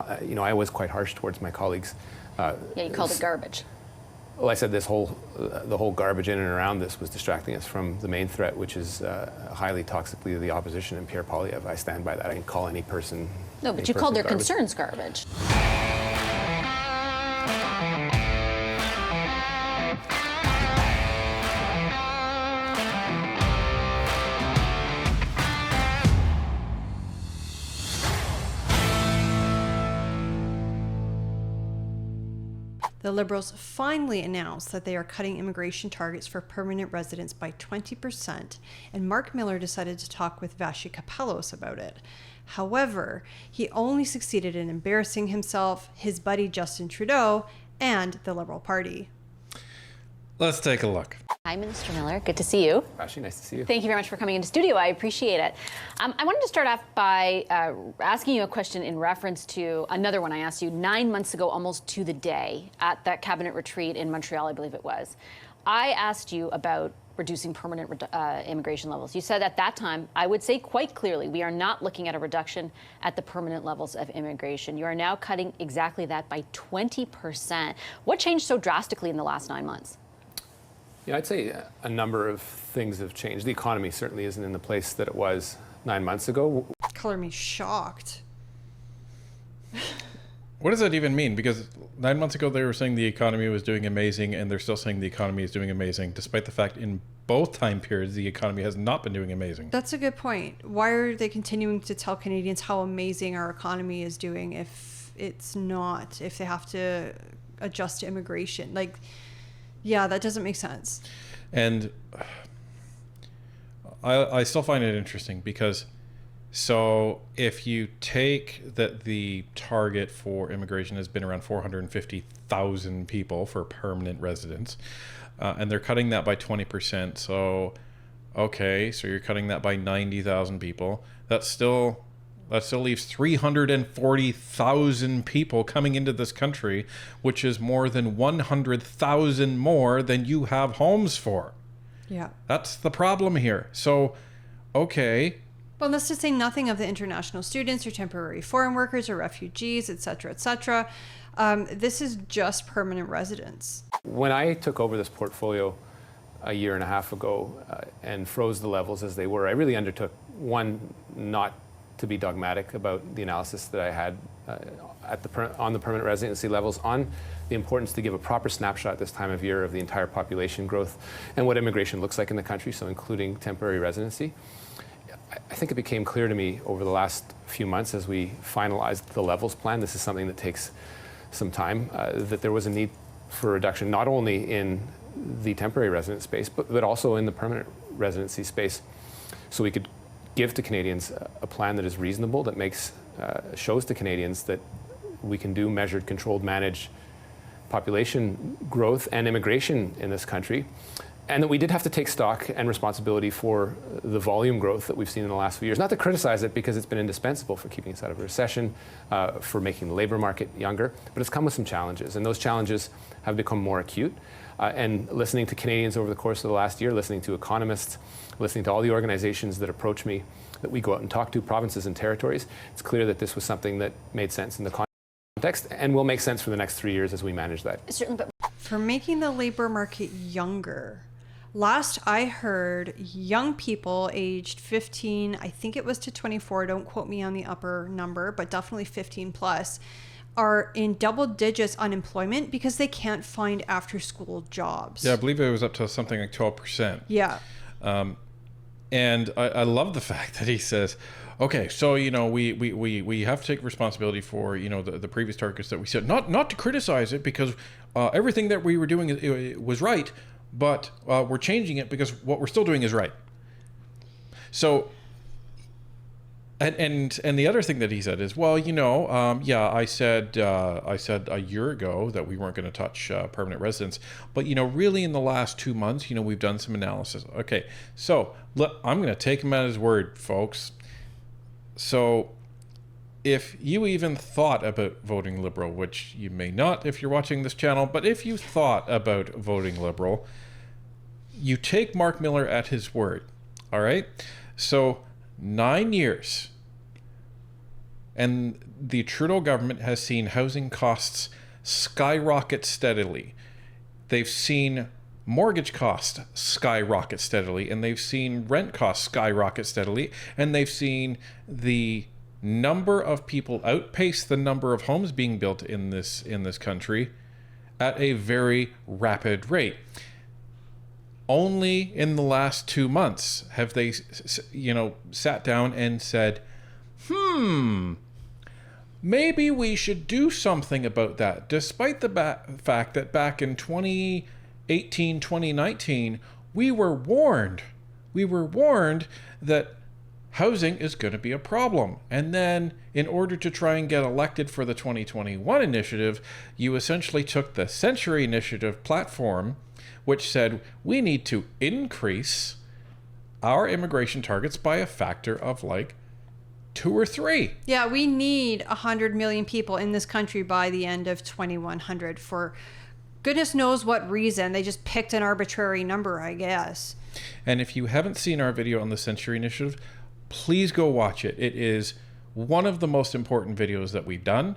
I was quite harsh towards my colleagues. Yeah, you called it garbage. Well, I said the whole garbage in and around this was distracting us from the main threat, which is highly toxic leader of the opposition and Pierre Poilievre. I stand by that. I can call any person. No, but you called their concerns garbage. The Liberals finally announced that they are cutting immigration targets for permanent residents by 20%, and Mark Miller decided to talk with Vassy Kapelos about it. However, he only succeeded in embarrassing himself, his buddy Justin Trudeau, and the Liberal Party. Let's take a look. Hi, Minister Miller. Good to see you. Vassy, nice to see you. Thank you very much for coming into studio. I appreciate it. I wanted to start off by asking you a question in reference to another one I asked you 9 months ago, almost to the day, at that cabinet retreat in Montreal, I believe it was. I asked you about reducing permanent immigration levels. You said at that time, I would say quite clearly, we are not looking at a reduction at the permanent levels of immigration. You are now cutting exactly that by 20%. What changed so drastically in the last 9 months? Yeah, I'd say a number of things have changed. The economy certainly isn't in the place that it was 9 months ago. Color me shocked. What does that even mean? Because 9 months ago they were saying the economy was doing amazing, and they're still saying the economy is doing amazing, despite the fact in both time periods the economy has not been doing amazing. That's a good point. Why are they continuing to tell Canadians how amazing our economy is doing if it's not, if they have to adjust to immigration? Like, yeah, that doesn't make sense. And I still find it interesting because, so if you take that the target for immigration has been around 450,000 people for permanent residents, and they're cutting that by 20%. So, okay, so you're cutting that by 90,000 people. That still leaves 340,000 people coming into this country, which is more than 100,000 more than you have homes for. Yeah. That's the problem here. So, okay. Well, let's just say nothing of the international students or temporary foreign workers or refugees, et cetera, et cetera. This is just permanent residents. When I took over this portfolio a year and a half ago and froze the levels as they were, I really undertook, one, not to be dogmatic about the analysis that I had on the permanent residency levels, on the importance to give a proper snapshot this time of year of the entire population growth and what immigration looks like in the country, so including temporary residency. I think it became clear to me over the last few months as we finalized the levels plan, this is something that takes some time, that there was a need for a reduction not only in the temporary resident space, but also in the permanent residency space, so we could give to Canadians a plan that is reasonable, that shows to Canadians that we can do measured, controlled, managed population growth and immigration in this country, and that we did have to take stock and responsibility for the volume growth that we've seen in the last few years. Not to criticize it, because it's been indispensable for keeping us out of a recession, for making the labor market younger, but it's come with some challenges, and those challenges have become more acute. And listening to Canadians over the course of the last year, listening to economists, listening to all the organizations that approach me, that we go out and talk to, provinces and territories, it's clear that this was something that made sense in the context and will make sense for the next 3 years as we manage that. For making the labor market younger, last I heard, young people aged 15, I think it was to 24, don't quote me on the upper number, but definitely 15 plus, are in double digits unemployment because they can't find after school jobs. Yeah, I believe it was up to something like 12%. Yeah. And I love the fact that he says, okay, so, we have to take responsibility for, the previous targets that we set. Not to criticize it, because everything that we were doing was right, but we're changing it because what we're still doing is right. So, and the other thing that he said is, well, I said a year ago that we weren't going to touch permanent residents, but really in the last 2 months, we've done some analysis. Okay, so look, I'm going to take him at his word, folks. So if you even thought about voting Liberal, which you may not if you're watching this channel, but if you thought about voting Liberal, you take Mark Miller at his word. All right, so 9 years, And the Trudeau government has seen housing costs skyrocket steadily. They've seen mortgage costs skyrocket steadily, and they've seen rent costs skyrocket steadily, and they've seen the number of people outpace the number of homes being built in this country at a very rapid rate. Only in the last 2 months have they, sat down and said, maybe we should do something about that, despite the fact that back in 2018, 2019, we were warned. We were warned that housing is going to be a problem. And then, in order to try and get elected for the 2021 initiative, you essentially took the Century Initiative platform, which said we need to increase our immigration targets by a factor of like 2 or 3. Yeah, we need 100 million people in this country by the end of 2100 for goodness knows what reason. They just picked an arbitrary number, I guess. And if you haven't seen our video on the Century Initiative, please go watch it. It is one of the most important videos that we've done,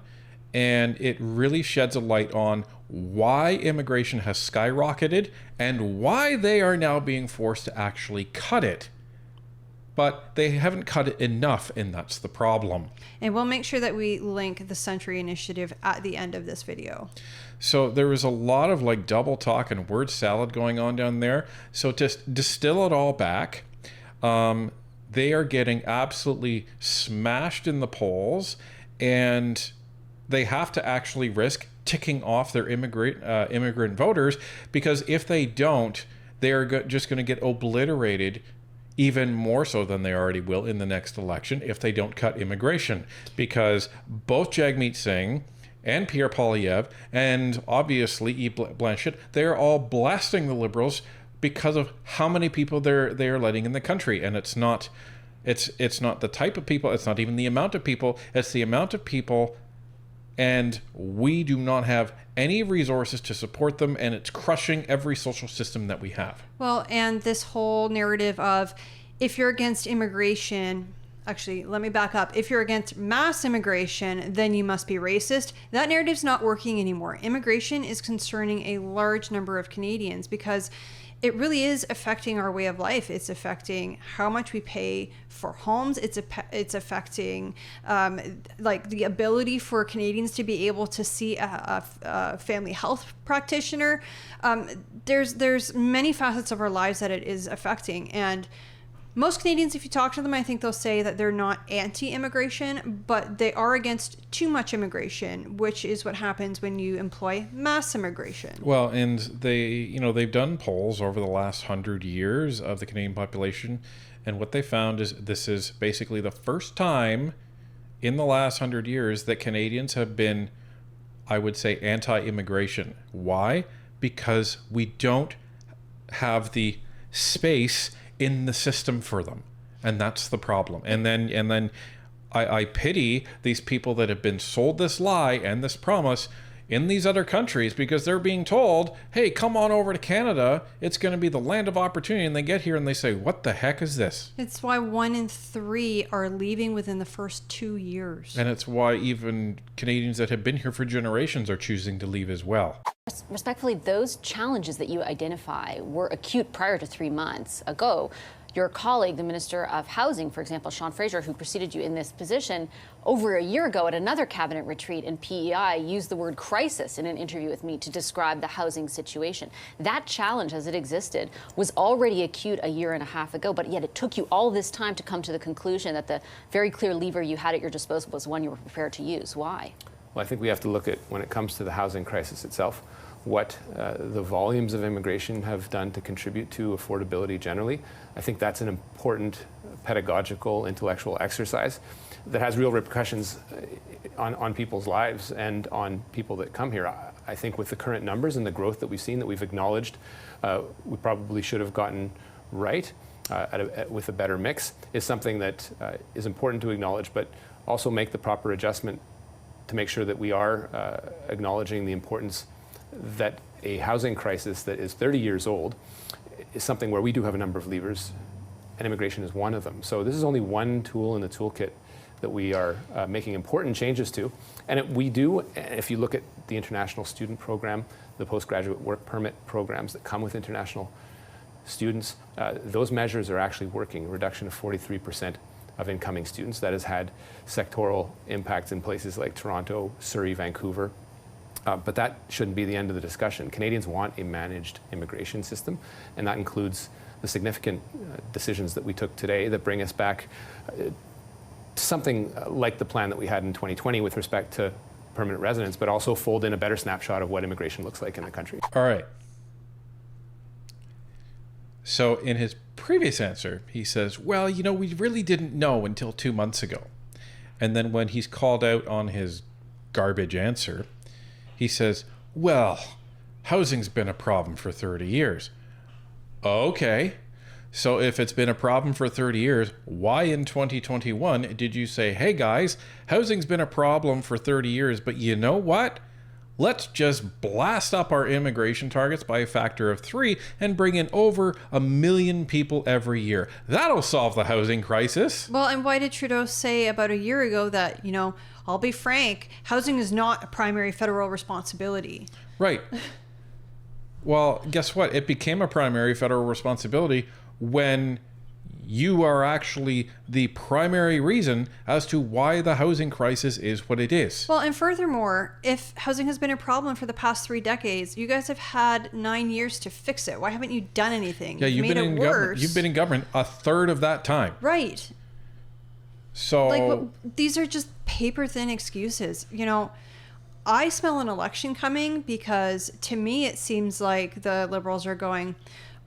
and it really sheds a light on why immigration has skyrocketed and why they are now being forced to actually cut it. But they haven't cut it enough, and that's the problem. And we'll make sure that we link the Century Initiative at the end of this video. So there was a lot of like double talk and word salad going on down there. So to distill it all back, they are getting absolutely smashed in the polls, and they have to actually risk ticking off their immigrant voters, because if they don't, they are just going to get obliterated even more so than they already will in the next election if they don't cut immigration, because both Jagmeet Singh and Pierre Poilievre and obviously Yves Blanchette, they're all blasting the Liberals because of how many people they are letting in the country. And it's not the type of people, it's not even the amount of people, it's the amount of people, and we do not have any resources to support them, and it's crushing every social system that we have. Well, and this whole narrative of if you're against immigration, actually, let me back up. If you're against mass immigration, then you must be racist. That narrative's not working anymore. Immigration is concerning a large number of Canadians because it really is affecting our way of life. It's affecting how much we pay for homes. It's affecting like the ability for Canadians to be able to see a family health practitioner. There's many facets of our lives that it is affecting. And most Canadians, if you talk to them, I think they'll say that they're not anti-immigration, but they are against too much immigration, which is what happens when you employ mass immigration. Well, and they've done polls over the last 100 years of the Canadian population, and what they found is this is basically the first time in the last 100 years that Canadians have been, I would say, anti-immigration. Why? Because we don't have the space in the system for them, and that's the problem. And then I pity these people that have been sold this lie and this promise in these other countries, because they're being told, hey, come on over to Canada, it's going to be the land of opportunity, and they get here and they say, what the heck is this? It's why 1 in 3 are leaving within the first 2 years. And it's why even Canadians that have been here for generations are choosing to leave as well. Respectfully, those challenges that you identify were acute prior to 3 months ago. Your colleague, the Minister of Housing, for example, Sean Fraser, who preceded you in this position, over a year ago at another cabinet retreat in PEI, used the word crisis in an interview with me to describe the housing situation. That challenge, as it existed, was already acute a year and a half ago, but yet it took you all this time to come to the conclusion that the very clear lever you had at your disposal was one you were prepared to use. Why? Well, I think we have to look at, when it comes to the housing crisis itself, what the volumes of immigration have done to contribute to affordability generally. I think that's an important pedagogical, intellectual exercise that has real repercussions on people's lives and on people that come here. I think with the current numbers and the growth that we've seen, that we've acknowledged, we probably should have gotten right with a better mix, is something that is important to acknowledge, but also make the proper adjustment to make sure that we are acknowledging the importance that a housing crisis that is 30 years old is something where we do have a number of levers, and immigration is one of them. So this is only one tool in the toolkit that we are making important changes to. And we do, if you look at the international student program, the postgraduate work permit programs that come with international students, those measures are actually working. Reduction of 43% of incoming students. That has had sectoral impacts in places like Toronto, Surrey, Vancouver. But that shouldn't be the end of the discussion. Canadians want a managed immigration system, and that includes the significant decisions that we took today that bring us back to something like the plan that we had in 2020 with respect to permanent residence, but also fold in a better snapshot of what immigration looks like in the country. All right. So in his previous answer, he says, well, you know, we really didn't know until 2 months ago. And then when he's called out on his garbage answer, he says, well, housing's been a problem for 30 years. Okay. So if it's been a problem for 30 years, why in 2021 did you say, hey guys, housing's been a problem for 30 years, but you know what? Let's just blast up our immigration targets by a factor of 3 and bring in over 1 million people every year. That'll solve the housing crisis. Well, and why did Trudeau say about a year ago that, you know, I'll be frank, housing is not a primary federal responsibility? Right. Well, guess what? It became a primary federal responsibility when you are actually the primary reason as to why the housing crisis is what it is. Well, and furthermore, if housing has been a problem for the past 3 decades, you guys have had 9 years to fix it. Why haven't you done anything? Yeah, you've made been it in worse. government. You've been in government a third of that time. Right. So Like, these are just paper thin excuses. You know, I smell an election coming because to me it seems like the Liberals are going,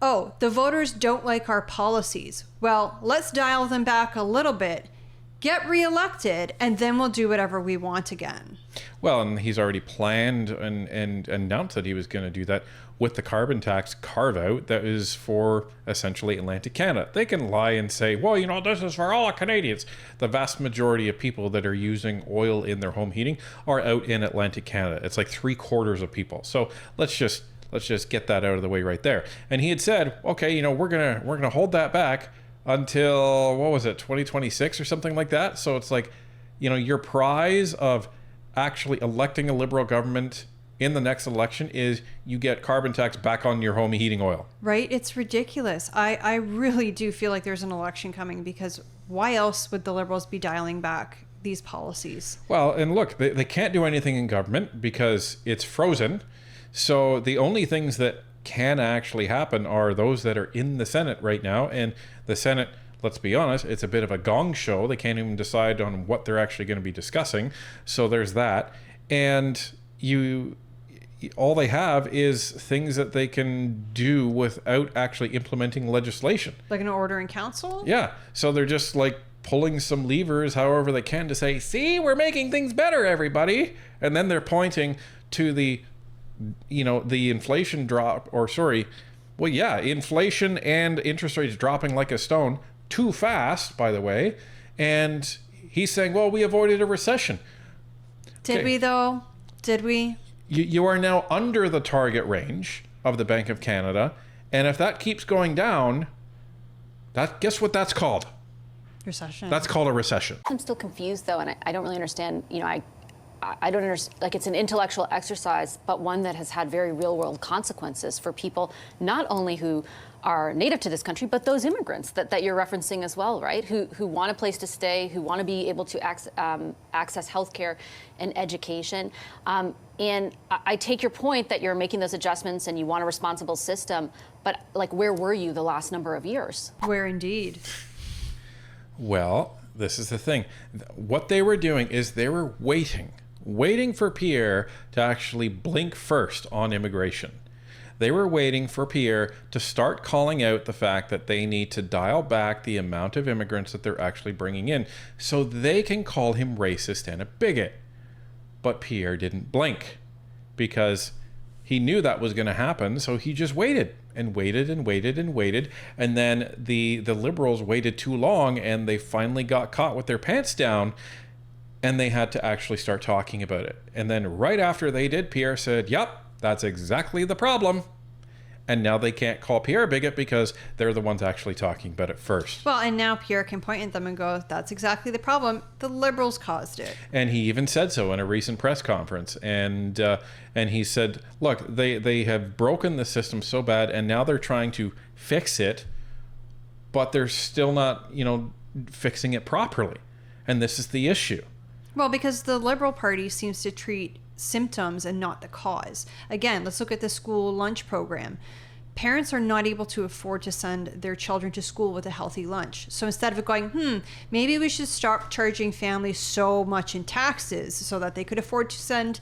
oh, the voters don't like our policies. Well, let's dial them back a little bit, get reelected, and then we'll do whatever we want again. Well, and he's already planned and announced that he was going to do that with the carbon tax carve out that is for essentially Atlantic Canada. They can lie and say, well, you know, this is for all Canadians. The vast majority of people that are using oil in their home heating are out in Atlantic Canada. It's like 3/4 of people. So let's just get that out of the way right there. And he had said, okay, you know, we're gonna hold that back until, what was it, 2026 or something like that. So it's like, you know, your prize of actually electing a Liberal government in the next election is you get carbon tax back on your home heating oil. Right? It's ridiculous. I really do feel like there's an election coming because why else would the Liberals be dialing back these policies? Well, and look, they can't do anything in government because it's frozen. So the only things that can actually happen are those that are in the Senate right now. And the Senate, let's be honest, it's a bit of a gong show. They can't even decide on what they're actually going to be discussing. So there's that. And all they have is things that they can do without actually implementing legislation. Like an order in council? Yeah. So they're just like pulling some levers however they can to say, see, we're making things better, everybody. And then they're pointing to the inflation drop, inflation and interest rates dropping like a stone too fast, by the way. And he's saying, well, we avoided a recession. Did we though? Did we? You are now under the target range of the Bank of Canada. And if that keeps going down, guess what that's called? Recession. That's called a recession. I'm still confused though, and I don't really understand, you know, I don't understand, like it's an intellectual exercise, but one that has had very real world consequences for people, not only who are native to this country, but those immigrants that you're referencing as well, right? Who want a place to stay, who want to be able to access healthcare and education. And I take your point that you're making those adjustments and you want a responsible system, but like, where were you the last number of years? Where indeed? Well, this is the thing. What they were doing is they were waiting for Pierre to actually blink first on immigration. They were waiting for Pierre to start calling out the fact that they need to dial back the amount of immigrants that they're actually bringing in so they can call him racist and a bigot. But Pierre didn't blink because he knew that was going to happen, so he just waited and waited and waited and waited. And then the Liberals waited too long and they finally got caught with their pants down and they had to actually start talking about it. And then right after they did, Pierre said, yep, that's exactly the problem. And now they can't call Pierre a bigot because they're the ones actually talking about it first. Well, and now Pierre can point at them and go, that's exactly the problem. The Liberals caused it. And he even said so in a recent press conference. And he said, look, they have broken the system so bad, and now they're trying to fix it, but they're still not, fixing it properly. And this is the issue. Well, because the Liberal Party seems to treat symptoms and not the cause. Again, let's look at the school lunch program. Parents are not able to afford to send their children to school with a healthy lunch. So instead of going, maybe we should stop charging families so much in taxes so that they could afford to send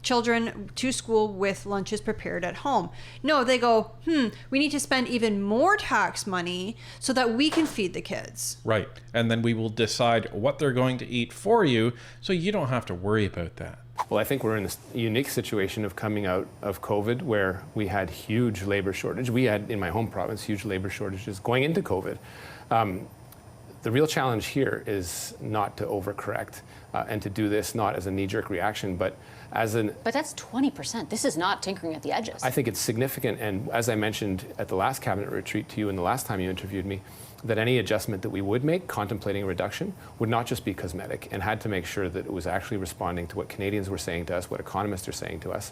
children to school with lunches prepared at home. No, they go, we need to spend even more tax money so that we can feed the kids. Right. And then we will decide what they're going to eat for you, so you don't have to worry about that. Well, I think we're in this unique situation of coming out of COVID where we had huge labor shortage. We had, in my home province, huge labor shortages going into COVID. The real challenge here is not to overcorrect and to do this not as a knee-jerk reaction, but as an... But that's 20%. This is not tinkering at the edges. I think it's significant, and as I mentioned at the last cabinet retreat to you and the last time you interviewed me, that any adjustment that we would make, contemplating a reduction, would not just be cosmetic and had to make sure that it was actually responding to what Canadians were saying to us, what economists are saying to us.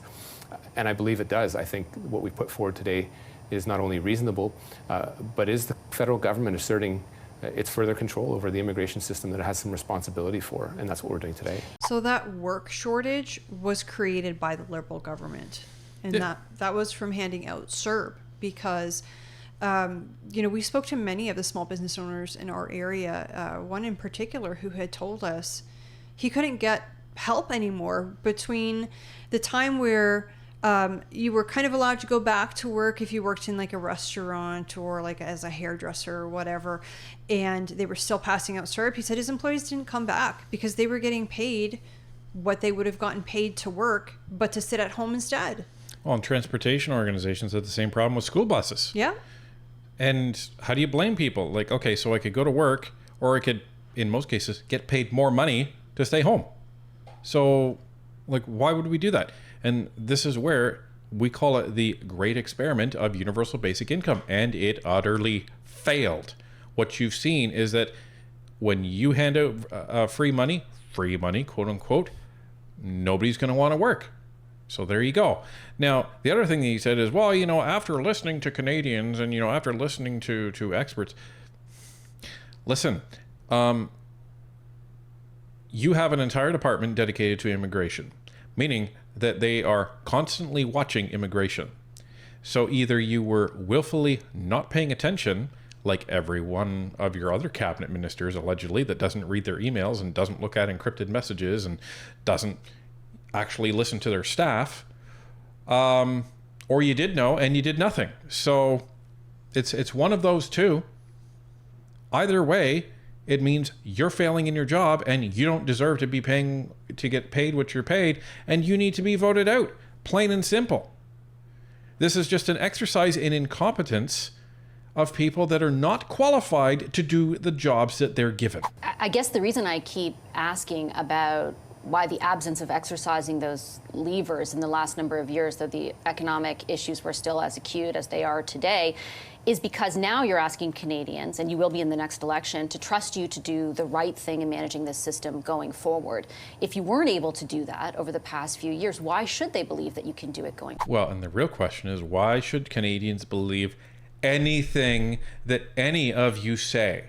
And I believe it does. I think what we put forward today is not only reasonable, but is the federal government asserting its further control over the immigration system that it has some responsibility for, and that's what we're doing today. So that work shortage was created by the Liberal government, and that was from handing out CERB, because we spoke to many of the small business owners in our area, one in particular who had told us he couldn't get help anymore between the time where you were kind of allowed to go back to work if you worked in like a restaurant or like as a hairdresser or whatever, and they were still passing out CERB. He said his employees didn't come back because they were getting paid what they would have gotten paid to work, but to sit at home instead. Well, and transportation organizations had the same problem with school buses. Yeah. And how do you blame people? Like, okay, so I could go to work, or I could, in most cases, get paid more money to stay home. So, like, why would we do that? And this is where we call it the great experiment of universal basic income, and it utterly failed. What you've seen is that when you hand out free money, quote unquote, nobody's going to want to work. So there you go. Now, the other thing that he said is, well, after listening to Canadians and, after listening to experts, listen, you have an entire department dedicated to immigration, meaning that they are constantly watching immigration. So either you were willfully not paying attention, like every one of your other cabinet ministers, allegedly, that doesn't read their emails and doesn't look at encrypted messages and doesn't actually listen to their staff, or you did know and you did nothing. So it's one of those two. Either way, it means you're failing in your job and you don't deserve to get paid what you're paid, and you need to be voted out, plain and simple. This is just an exercise in incompetence of people that are not qualified to do the jobs that they're given. I guess the reason I keep asking about why the absence of exercising those levers in the last number of years, though the economic issues were still as acute as they are today, is because now you're asking Canadians, and you will be in the next election, to trust you to do the right thing in managing this system going forward. If you weren't able to do that over the past few years, why should they believe that you can do it going forward? Well, and the real question is, why should Canadians believe anything that any of you say?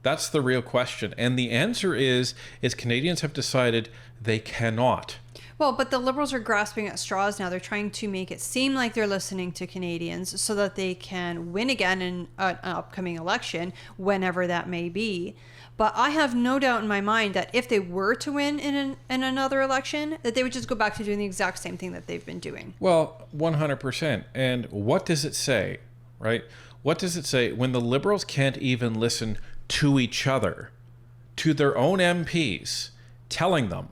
That's the real question. And the answer is Canadians have decided they cannot. Well, but the Liberals are grasping at straws now. They're trying to make it seem like they're listening to Canadians so that they can win again in an upcoming election, whenever that may be. But I have no doubt in my mind that if they were to win in another election, that they would just go back to doing the exact same thing that they've been doing. Well, 100%. And what does it say, right? What does it say when the Liberals can't even listen to each other, to their own MPs, telling them,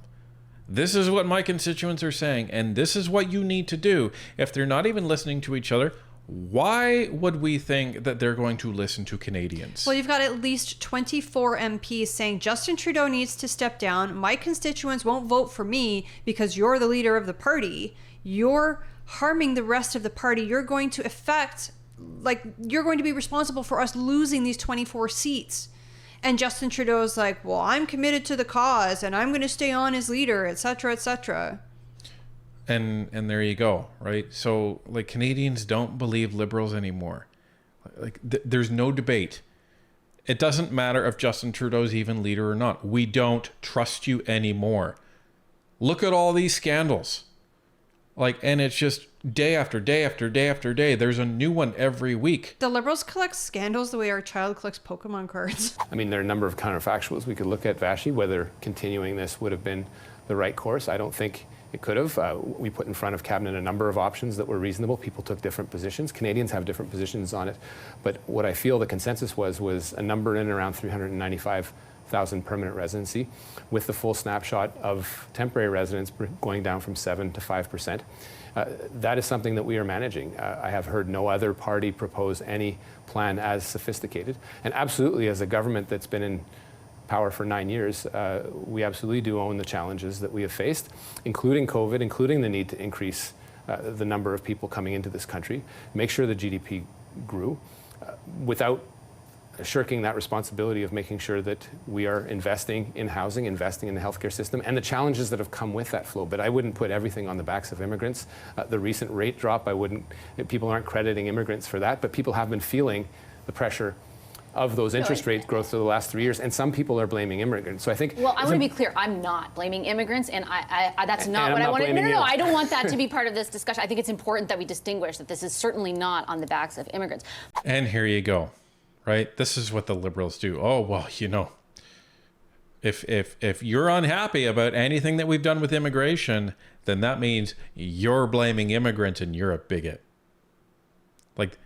this is what my constituents are saying, and this is what you need to do? If they're not even listening to each other, Why would we think that they're going to listen to Canadians? Well, you've got at least 24 MPs saying Justin Trudeau needs to step down. My constituents won't vote for me because you're the leader of the party. You're harming the rest of the party. You're going to you're going to be responsible for us losing these 24 seats. And Justin Trudeau's like, well, I'm committed to the cause and I'm going to stay on as leader, etc., etc. And there you go, right? So like Canadians don't believe Liberals anymore. Like there's no debate. It doesn't matter if Justin Trudeau's even leader or not. We don't trust you anymore. Look at all these scandals. And it's just day after day after day after day. There's a new one every week. The Liberals collect scandals the way our child collects Pokemon cards. I mean, there are a number of counterfactuals we could look at, Vashi, whether continuing this would have been the right course. I don't think it could have. We put in front of Cabinet a number of options that were reasonable. People took different positions. Canadians have different positions on it. But what I feel the consensus was a number in and around 395,000 permanent residency, with the full snapshot of temporary residents going down from 7 to 5%. That is something that we are managing. I have heard no other party propose any plan as sophisticated. And absolutely, as a government that's been in power for 9 years, we absolutely do own the challenges that we have faced, including COVID, including the need to increase the number of people coming into this country, make sure the GDP grew, without shirking that responsibility of making sure that we are investing in housing, investing in the healthcare system, and the challenges that have come with that flow. But I wouldn't put everything on the backs of immigrants. The recent rate drop, people aren't crediting immigrants for that, but people have been feeling the pressure of those interest rate growth for the last 3 years, and some people are blaming immigrants. So I think. Well, I want to be clear. I'm not blaming immigrants, and that's not what I wanted. No, I don't want that to be part of this discussion. I think it's important that we distinguish that this is certainly not on the backs of immigrants. And here you go, right? This is what the Liberals do. Oh well, if you're unhappy about anything that we've done with immigration, then that means you're blaming immigrants and you're a bigot. Like,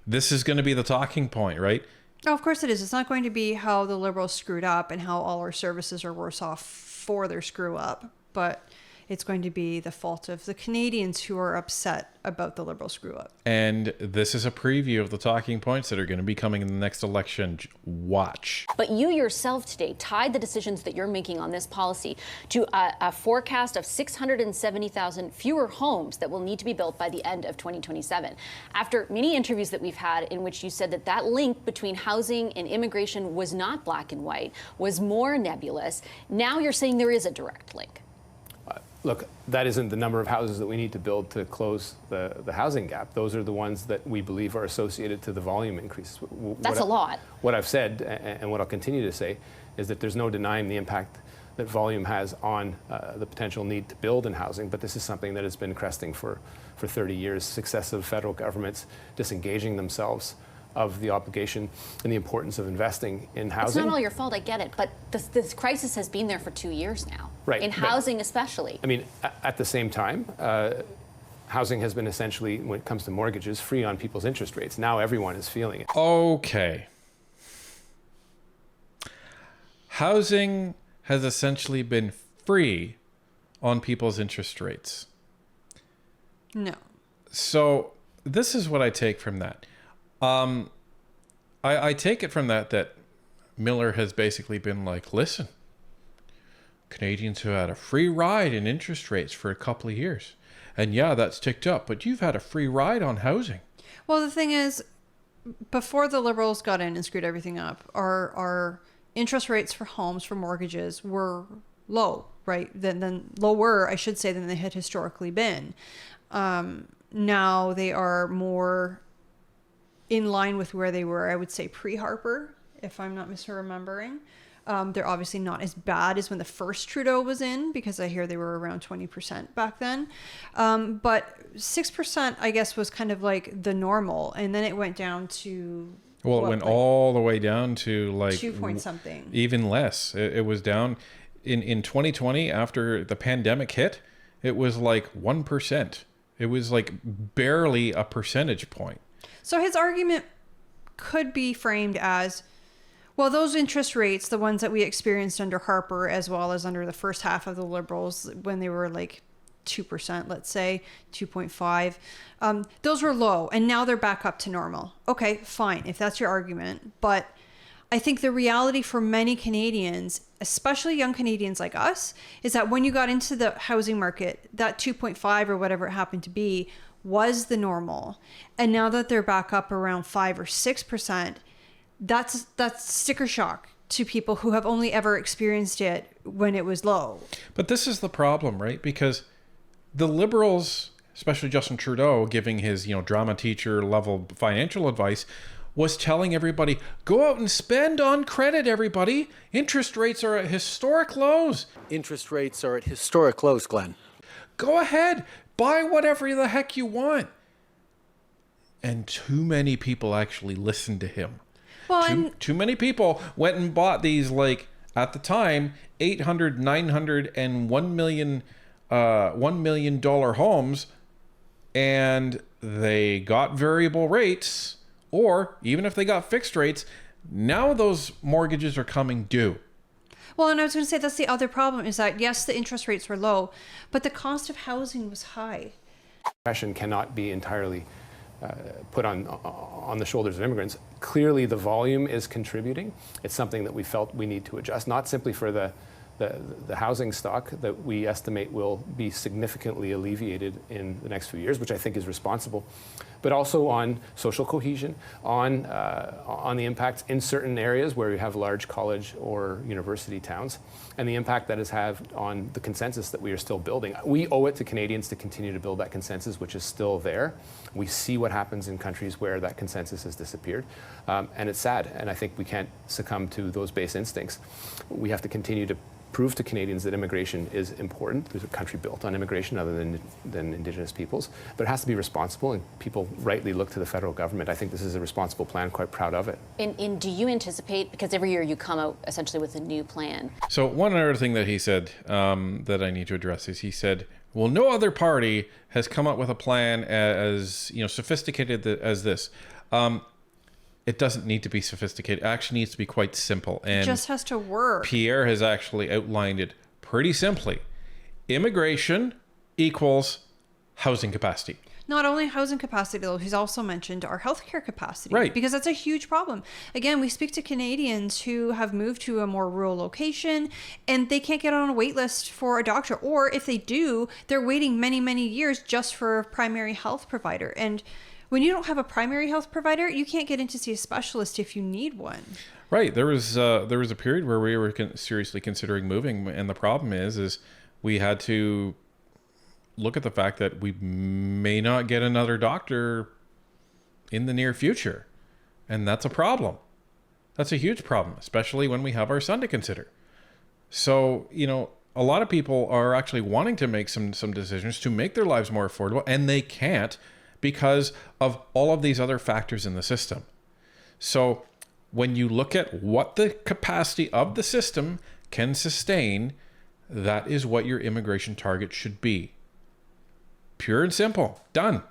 this is going to be the talking point, right? Oh, of course it is. It's not going to be how the Liberals screwed up and how all our services are worse off for their screw up, but it's going to be the fault of the Canadians who are upset about the Liberal screw up. And this is a preview of the talking points that are going to be coming in the next election. Watch. But you yourself today tied the decisions that you're making on this policy to a forecast of 670,000 fewer homes that will need to be built by the end of 2027. After many interviews that we've had in which you said that link between housing and immigration was not black and white, was more nebulous, now you're saying there is a direct link. Look, that isn't the number of houses that we need to build to close the housing gap. Those are the ones that we believe are associated to the volume increases. That's a lot. What I've said, and what I'll continue to say, is that there's no denying the impact that volume has on the potential need to build in housing, but this is something that has been cresting for 30 years. Successive federal governments disengaging themselves of the obligation and the importance of investing in housing. It's not all your fault, I get it, but this crisis has been there for 2 years now. Right. In housing especially. I mean, at the same time, housing has been essentially, when it comes to mortgages, free on people's interest rates. Now everyone is feeling it. Okay. Housing has essentially been free on people's interest rates. No. So this is what I take from that. I take it from that Miller has basically been like, listen, Canadians have had a free ride in interest rates for a couple of years. And yeah, that's ticked up, but you've had a free ride on housing. Well, the thing is, before the Liberals got in and screwed everything up, our interest rates for homes, for mortgages, were low, right? Then lower, I should say, than they had historically been. Now they are more in line with where they were, I would say, pre-Harper, if I'm not misremembering. They're obviously not as bad as when the first Trudeau was in, because I hear they were around 20% back then. But 6%, I guess, was kind of like the normal. And then it went down to... Well, it went all the way down to like... 2 point something. Even less. It was down in 2020, after the pandemic hit, it was like 1%. It was like barely a percentage point. So his argument could be framed as, well, those interest rates, the ones that we experienced under Harper, as well as under the first half of the Liberals, when they were like 2%, let's say 2.5. Those were low, and now they're back up to normal. Okay, fine, if that's your argument. But I think the reality for many Canadians, especially young Canadians like us, is that when you got into the housing market, that 2.5 or whatever it happened to be was the normal. And now that they're back up around 5 or 6%, that's sticker shock to people who have only ever experienced it when it was low. But this is the problem, right? Because the Liberals, especially Justin Trudeau, giving his, drama teacher level financial advice, was telling everybody, go out and spend on credit, everybody. Interest rates are at historic lows. Interest rates are at historic lows, Glenn. Go ahead, buy whatever the heck you want. And too many people actually listened to him. Well, Too many people went and bought these, at the time, $800, $900, and $1 million homes, and they got variable rates, or even if they got fixed rates, now those mortgages are coming due. Well, and I was going to say that's the other problem is that, yes, the interest rates were low, but the cost of housing was high. Oppression cannot be entirely put on the shoulders of immigrants. Clearly, the volume is contributing. It's something that we felt we need to adjust, not simply for the housing stock that we estimate will be significantly alleviated in the next few years, which I think is responsible, but also on social cohesion, on the impacts in certain areas where we have large college or university towns, and the impact that has had on the consensus that we are still building. We owe it to Canadians to continue to build that consensus, which is still there. We see what happens in countries where that consensus has disappeared, and it's sad, and I think we can't succumb to those base instincts. We have to continue to prove to Canadians that immigration is important. There's a country built on immigration other than Indigenous peoples, but it has to be responsible, and people rightly look to the federal government. I think this is a responsible plan, quite proud of it. And do you anticipate, because every year you come out essentially with a new plan. So one other thing that he said that I need to address is he said, well, no other party has come up with a plan as sophisticated as this. It doesn't need to be sophisticated. It actually needs to be quite simple. And It just has to work. Pierre has actually outlined it pretty simply. Immigration equals housing capacity. Not only housing capacity, though, he's also mentioned our healthcare capacity. Right. Because that's a huge problem. Again, we speak to Canadians who have moved to a more rural location and they can't get on a wait list for a doctor. Or if they do, they're waiting many, many years just for a primary health provider. And when you don't have a primary health provider, you can't get in to see a specialist if you need one. Right. There was a period where we were seriously considering moving, and the problem is we had to look at the fact that we may not get another doctor in the near future, and that's a problem. That's a huge problem, especially when we have our son to consider. So, a lot of people are actually wanting to make some decisions to make their lives more affordable, and they can't because of all of these other factors in the system. So when you look at what the capacity of the system can sustain, that is what your immigration target should be. Pure and simple. Done.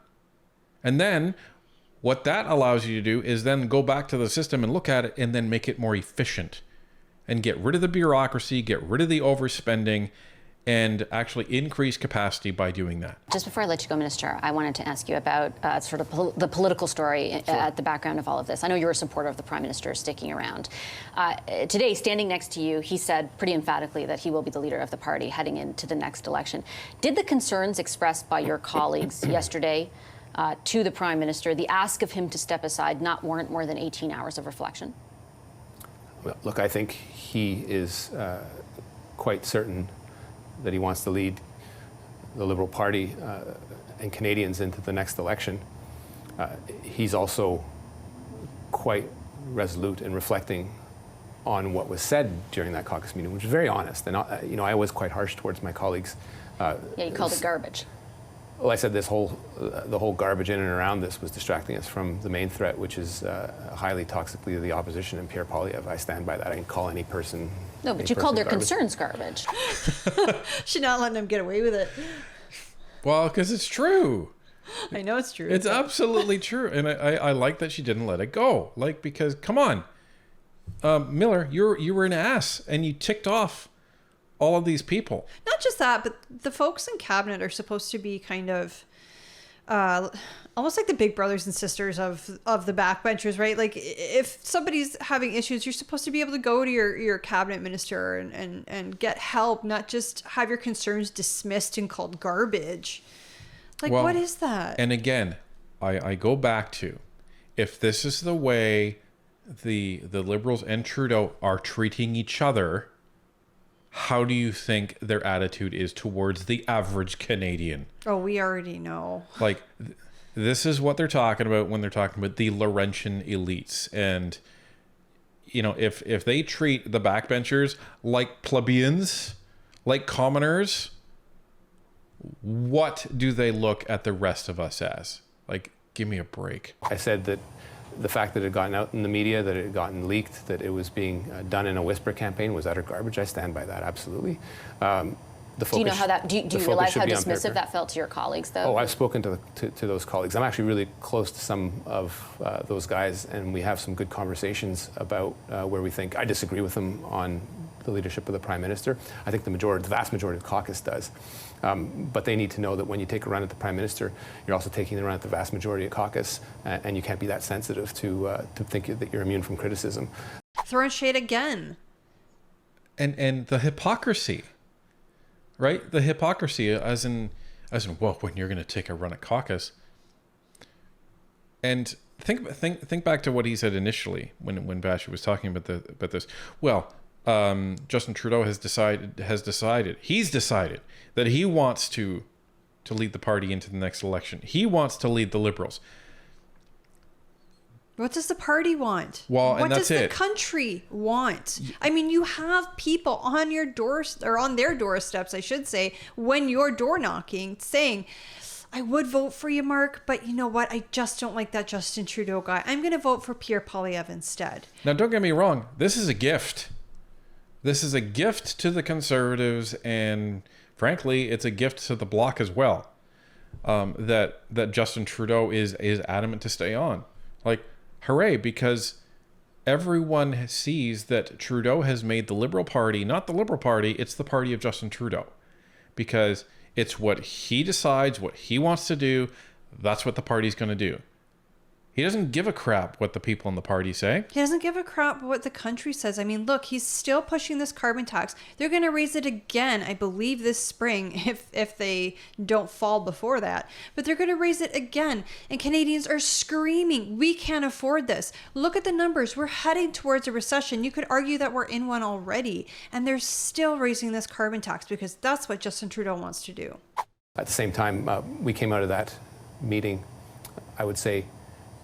And then what that allows you to do is then go back to the system and look at it and then make it more efficient and get rid of the bureaucracy, get rid of the overspending, and actually increase capacity by doing that. Just before I let you go, Minister, I wanted to ask you about sort of the political story at the background of all of this. I know you're a supporter of the Prime Minister sticking around. Today, standing next to you, he said pretty emphatically that he will be the leader of the party heading into the next election. Did the concerns expressed by your colleagues yesterday to the Prime Minister, the ask of him to step aside, not warrant more than 18 hours of reflection? Well, look, I think he is quite certain that he wants to lead the Liberal Party and Canadians into the next election. He's also quite resolute in reflecting on what was said during that caucus meeting, which was very honest. And I was quite harsh towards my colleagues. Yeah, you called it garbage. Well, I said the whole garbage in and around this was distracting us from the main threat, which is highly toxically to the opposition and Pierre Poilievre. I stand by that. I can call any person. No, but you called their concerns garbage. She's not letting him get away with it. Well, because it's true. I know it's true. It's absolutely true. And I like that she didn't let it go. Because, come on. Miller, you were an ass and you ticked off all of these people. Not just that, but the folks in cabinet are supposed to be kind of almost like the big brothers and sisters of the backbenchers, right? Like if somebody's having issues, you're supposed to be able to go to your cabinet minister and get help, not just have your concerns dismissed and called garbage. Like, Well, what is that? And again, I go back to, if this is the way the Liberals and Trudeau are treating each other, how do you think their attitude is towards the average Canadian? Oh, we already know. Like, this is what they're talking about when they're talking about the Laurentian elites. And, you know, if they treat the backbenchers like plebeians, like commoners, what do they look at the rest of us as? Like, give me a break. I said that the fact that it had gotten out in the media, that it had gotten leaked, that it was being done in a whisper campaign was utter garbage. I stand by that, absolutely. Do you know how that? Do you realize how dismissive that felt to your colleagues, though? Oh, I've spoken to those colleagues. I'm actually really close to some of those guys, and we have some good conversations about where we think I disagree with them on the leadership of the Prime Minister. I think the vast majority of the caucus does. But they need to know that when you take a run at the Prime Minister, you're also taking a run at the vast majority of caucus, and you can't be that sensitive to think that you're immune from criticism. Throwing shade again. And the hypocrisy, right? The hypocrisy as in, well, when you're going to take a run at caucus. And think back to what he said initially when Vashi was talking about this. Well, Justin Trudeau he's decided that he wants to lead the party into the next election. He wants to lead the Liberals. What does the party want? Well, and what that's does it. the country want? I mean, you have people on your doors, or on their doorsteps, I should say, when you're door knocking, saying, I would vote for you, Mark, but you know what? I just don't like that Justin Trudeau guy. I'm going to vote for Pierre Poilievre instead. Now, don't get me wrong. This is a gift. This is a gift to the Conservatives, and frankly, it's a gift to the Bloc as well. That Justin Trudeau is adamant to stay on. Like, hooray, because everyone sees that Trudeau has made the Liberal Party, not the Liberal Party, it's the party of Justin Trudeau. Because it's what he decides, what he wants to do, that's what the party's going to do. He doesn't give a crap what the people in the party say. He doesn't give a crap what the country says. I mean, look, he's still pushing this carbon tax. They're going to raise it again, I believe, this spring, if they don't fall before that. But they're going to raise it again. And Canadians are screaming, we can't afford this. Look at the numbers. We're heading towards a recession. You could argue that we're in one already. And they're still raising this carbon tax because that's what Justin Trudeau wants to do. At the same time, we came out of that meeting, I would say,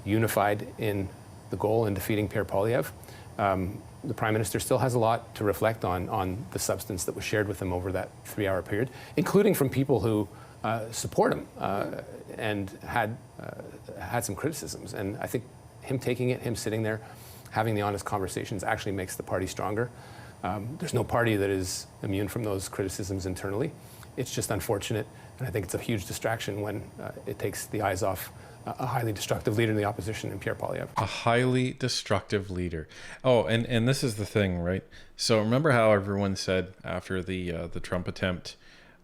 unified in the goal in defeating Pierre Poilievre. The Prime Minister still has a lot to reflect on the substance that was shared with him over that 3-hour period, including from people who support him and had some criticisms. And I think him taking it, him sitting there, having the honest conversations actually makes the party stronger. There's no party that is immune from those criticisms internally. It's just unfortunate, and I think it's a huge distraction when it takes the eyes off a highly destructive leader in the opposition in Pierre Poilievre. A highly destructive leader. Oh, and this is the thing, right? So remember how everyone said after the Trump attempt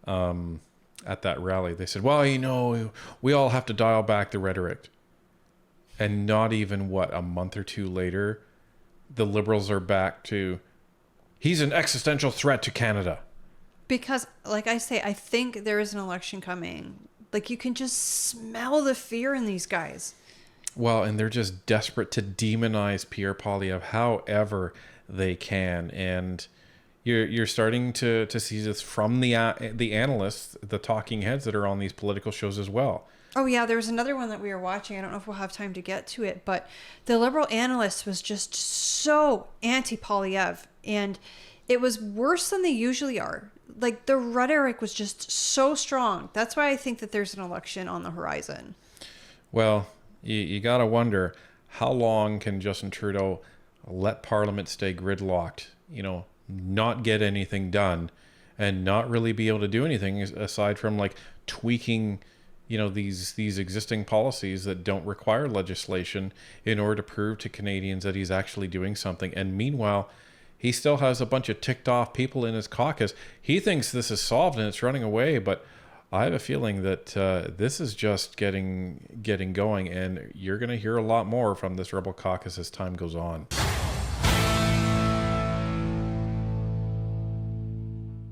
at that rally, they said, well, you know, we all have to dial back the rhetoric. And not even, a month or two later, the Liberals are back to, he's an existential threat to Canada. Because, like I say, I think there is an election coming. Like, you can just smell the fear in these guys. Well, and they're just desperate to demonize Pierre Poilievre however they can. And you're starting to see this from the analysts, the talking heads that are on these political shows as well. Oh, yeah, there was another one that we were watching. I don't know if we'll have time to get to it, but the Liberal analyst was just so anti-Poilievre. And it was worse than they usually are. Like, the rhetoric was just so strong. That's why I think that there's an election on the horizon. Well, you got to wonder, how long can Justin Trudeau let Parliament stay gridlocked, not get anything done, and not really be able to do anything aside from, like, tweaking, these existing policies that don't require legislation in order to prove to Canadians that he's actually doing something. And meanwhile, He still has a bunch of ticked off people in his caucus. He thinks this is solved and it's running away, but I have a feeling that this is just getting going, and you're going to hear a lot more from this rebel caucus as time goes on.